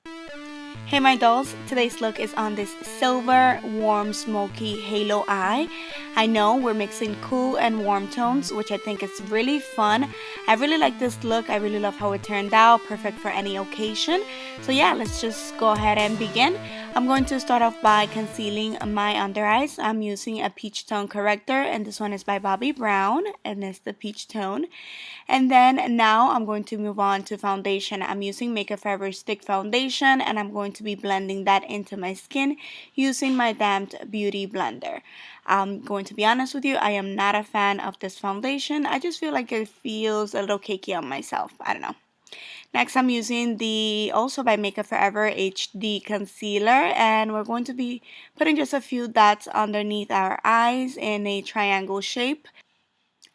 Hey my dolls, today's look is on this silver warm smoky halo eye. I know we're mixing cool and warm tones, which I think is really fun. I really like this look. I really love how it turned out, perfect for any occasion. So yeah, let's just go ahead and begin. I'm going to start off by concealing my under eyes. I'm using a peach tone corrector, and this one is by Bobbi Brown, and it's the peach tone. And then now I'm going to move on to foundation. I'm using Makeup Forever Stick Foundation, and I'm going to be blending that into my skin using my Damped Beauty Blender. I'm going to be honest with you, I am not a fan of this foundation. I just feel like it feels a little cakey on myself. I don't know. Next, I'm using the also by Makeup Forever HD Concealer, and we're going to be putting just a few dots underneath our eyes in a triangle shape.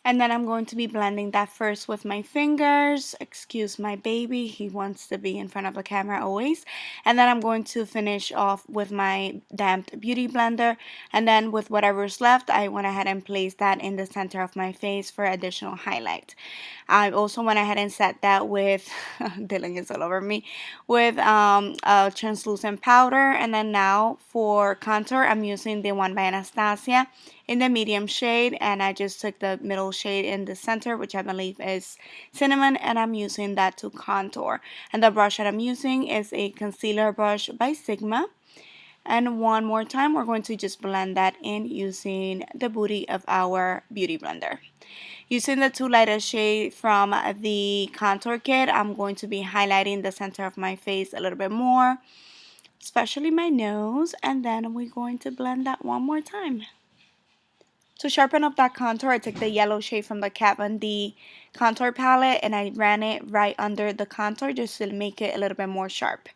And then I'm going to be blending that first with my fingers. Excuse my baby, he wants to be in front of the camera always. And then I'm going to finish off with my damped beauty blender. And then with whatever's left, I went ahead and placed that in the center of my face for additional highlight. I also went ahead and set that with, Dylan is all over me, with a translucent powder. And then now for contour, I'm using the one by Anastasia in the medium shade, and I just took the middle shade in the center, which I believe is cinnamon, and I'm using that to contour. And the brush that I'm using is a concealer brush by Sigma. And one more time, we're going to just blend that in using the booty of our beauty blender. Using the two lightest shade from the contour kit, I'm going to be highlighting the center of my face a little bit more, especially my nose, and then we're going to blend that one more time. To sharpen up that contour, I took the yellow shade from the Kat Von D contour palette and I ran it right under the contour just to make it a little bit more sharp.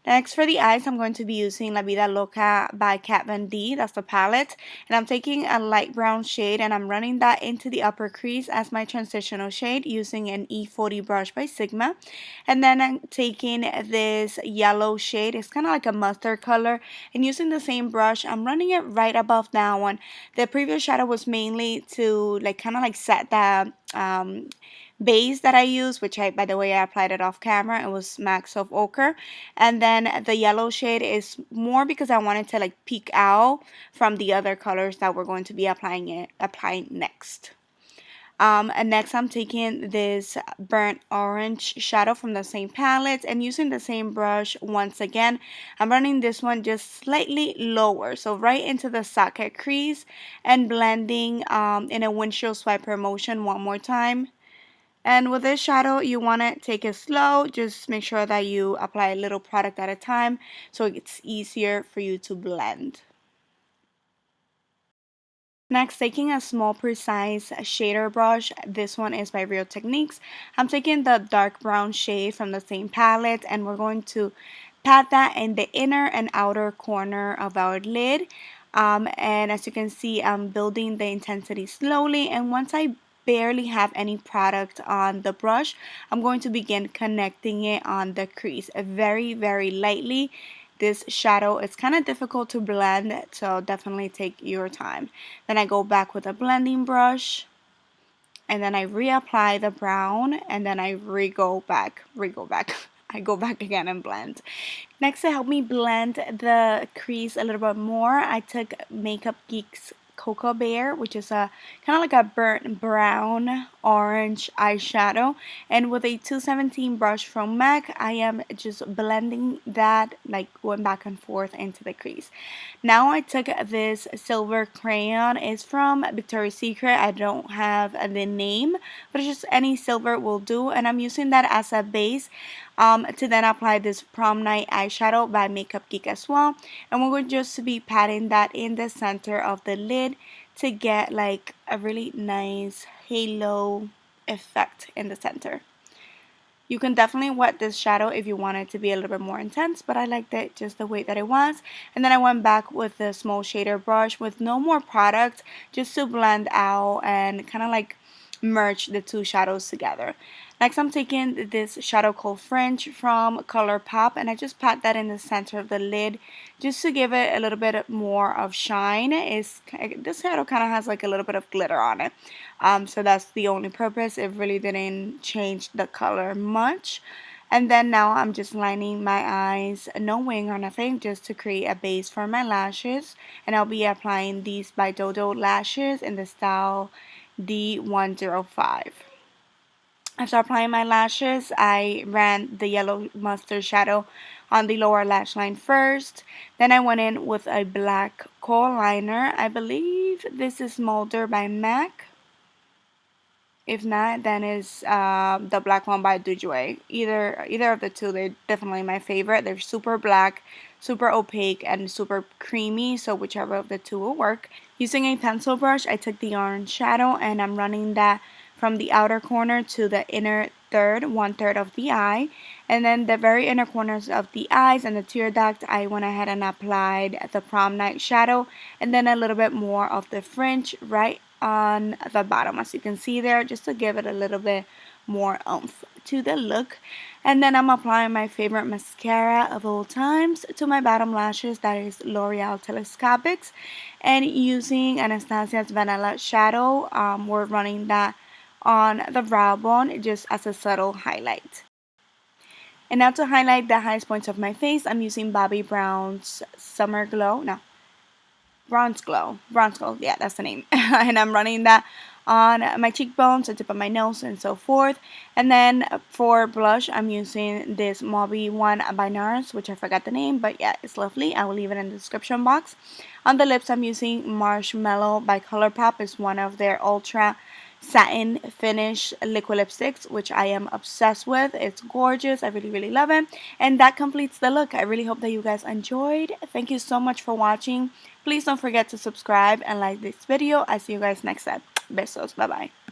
Next, for the eyes, I'm going to be using La Vida Loca by Kat Von D. That's the palette. And I'm taking a light brown shade and I'm running that into the upper crease as my transitional shade using an E40 brush by Sigma. And then I'm taking this yellow shade, it's kind of like a mustard color, and using the same brush, I'm running it right above that one. The previous shadow was mainly to kind of set that base that I used, which by the way, I applied it off camera. It was Max of Ochre. And then the yellow shade is more because I wanted to peek out from the other colors that we're going to be applying next. And next I'm taking this burnt orange shadow from the same palette and using the same brush once again. I'm running this one just slightly lower, so right into the socket crease, and blending in a windshield swiper motion one more time. And with this shadow, you want to take it slow. Just make sure that you apply a little product at a time so it's easier for you to blend. Next, taking a small precise shader brush. This one is by Real Techniques. I'm taking the dark brown shade from the same palette and we're going to pat that in the inner and outer corner of our lid. And as you can see, I'm building the intensity slowly, and once I barely have any product on the brush, I'm going to begin connecting it on the crease very, very lightly. This shadow is kind of difficult to blend, so definitely take your time. Then I go back with a blending brush, and then I reapply the brown, and then I go back. I go back again and blend. Next, to help me blend the crease a little bit more, I took Makeup Geek's Cocoa Bear, which is a kind of like a burnt brown orange eyeshadow, and with a 217 brush from MAC, I am just blending that, going back and forth into the crease. Now I took this silver crayon. It's from Victoria's Secret. I don't have the name, but it's just any silver will do, and I'm using that as a base to then apply this Prom Night eyeshadow by Makeup Geek as well. And we're going just to be patting that in the center of the lid to get a really nice halo effect in the center. You can definitely wet this shadow if you want it to be a little bit more intense, but I liked it just the way that it was. And then I went back with the small shader brush with no more product, just to blend out and kind of merge the two shadows together. Next, I'm taking this shadow called Fringe from ColourPop, and I just pat that in the center of the lid just to give it a little bit more of shine. This shadow kind of has a little bit of glitter on it, so that's the only purpose. It really didn't change the color much. And then now I'm just lining my eyes, no wing or nothing, just to create a base for my lashes. And I'll be applying these by Dodo lashes in the style D105. After applying my lashes, I ran the yellow mustard shadow on the lower lash line first. Then I went in with a black kohl liner. I believe this is Molder by MAC. If not, then it's the black one by Dujoy. Either of the two, they're definitely my favorite. They're super black, super opaque, and super creamy, so whichever of the two will work. Using a pencil brush, I took the orange shadow and I'm running that from the outer corner to the inner third, 1/3 of the eye. And then the very inner corners of the eyes and the tear duct, I went ahead and applied the prom night shadow, and then a little bit more of the fringe right on the bottom, as you can see there, just to give it a little bit more oomph to the look. And then I'm applying my favorite mascara of all times to my bottom lashes, that is L'Oreal Telescopics, and using Anastasia's Vanilla shadow, we're running that on the brow bone just as a subtle highlight. And now to highlight the highest points of my face, I'm using Bobbi Brown's Summer Glow. No, Bronze Glow, yeah, that's the name. And I'm running that on my cheekbones, the tip of my nose, and so forth. And then for blush, I'm using this Mauve one by NARS, which I forgot the name, but yeah, it's lovely. I will leave it in the description box. On the lips, I'm using Marshmallow by ColourPop. It's one of their ultra satin finish liquid lipsticks, which I am obsessed with. It's gorgeous. I really love it. And that completes the look. I really hope that you guys enjoyed. Thank you so much for watching. Please don't forget to subscribe and like this video. I see you guys next time. Besos. Bye bye.